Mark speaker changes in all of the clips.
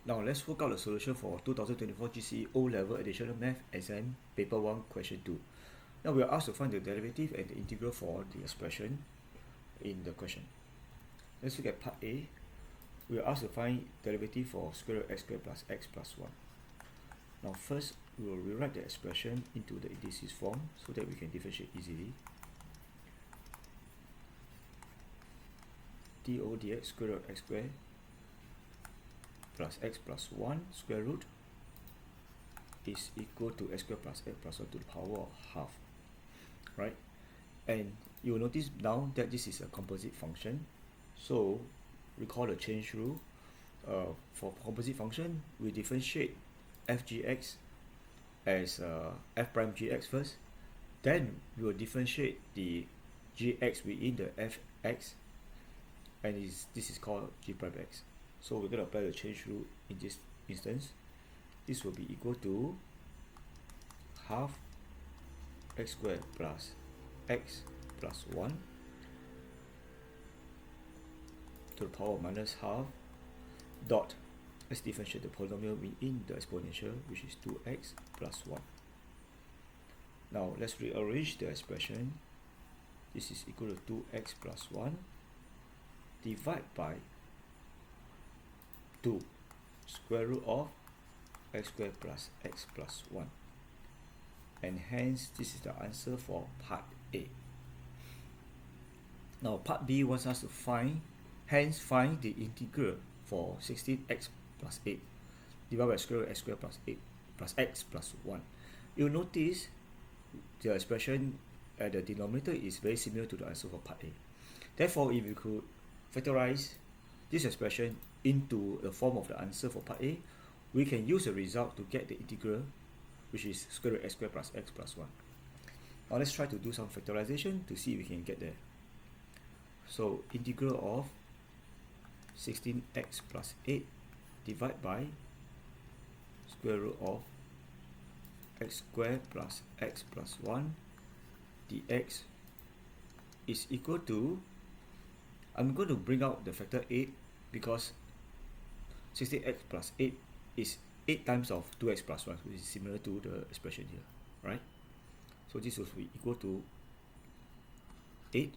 Speaker 1: Now let's work out the solution for 2024 GCE O-Level Additional Math Exam Paper 1 Question 2. Now we are asked to find the derivative and the integral for the expression in the question. Let's look at part A. We are asked to find derivative for square root x squared plus x plus 1. Now first, we will rewrite the expression into the indices form so that we can differentiate easily. do dx square root x squared plus x plus 1 square root is equal to x squared plus x plus 1 to the power of half, right? And you will notice now that this is a composite function, so recall the chain rule. For composite function, we differentiate f(gx) as f prime gx first, then we will differentiate the gx within the fx, and this is called g prime x. So we're going to apply the chain rule in this instance. This will be equal to half x squared plus x plus 1 to the power of minus half dot, let's differentiate the polynomial within the exponential, which is 2x plus 1. Now let's rearrange the expression. This is equal to 2x plus 1 divided by 2 square root of x squared plus x plus 1, and hence this is the answer for part A. Now part B wants us to find the integral for 16x plus 8 divided by square root x squared plus 8 plus x plus 1. You'll notice the expression at the denominator is very similar to the answer for part A. Therefore, if you could factorize this expression into the form of the answer for part A, we can use the result to get the integral, which is square root x squared plus x plus 1. Now let's try to do some factorization to see if we can get there. So integral of 16x plus 8 divided by square root of x squared plus x plus 1 dx is equal to, I'm going to bring out the factor 8 because 16x plus 8 is 8 times of 2x plus 1, which is similar to the expression here, right? So this will be equal to 8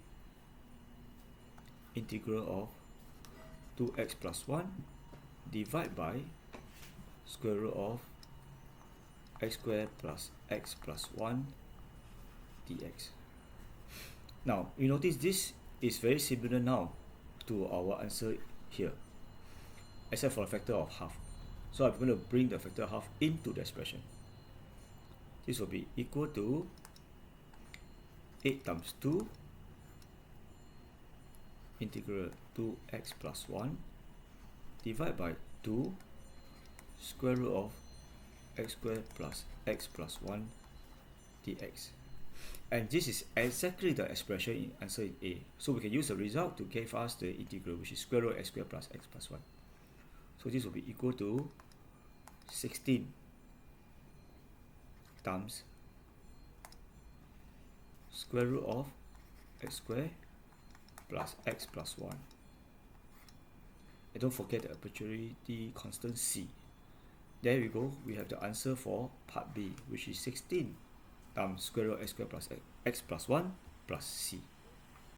Speaker 1: integral of 2x plus 1 divided by square root of x squared plus x plus 1 dx. Now you notice this is very similar now to our answer here, except for a factor of half. So I'm going to bring the factor half into the expression. This will be equal to 8 times 2 integral 2x plus 1 divided by 2 square root of x squared plus x plus 1 dx. And this is exactly the expression in answer in A. So we can use the result to give us the integral, which is square root x squared plus x plus 1. So this will be equal to 16 times square root of x squared plus x plus 1. And don't forget the arbitrary constant c. There we go, we have the answer for part B, which is 16 times square root x squared plus x plus 1 plus c.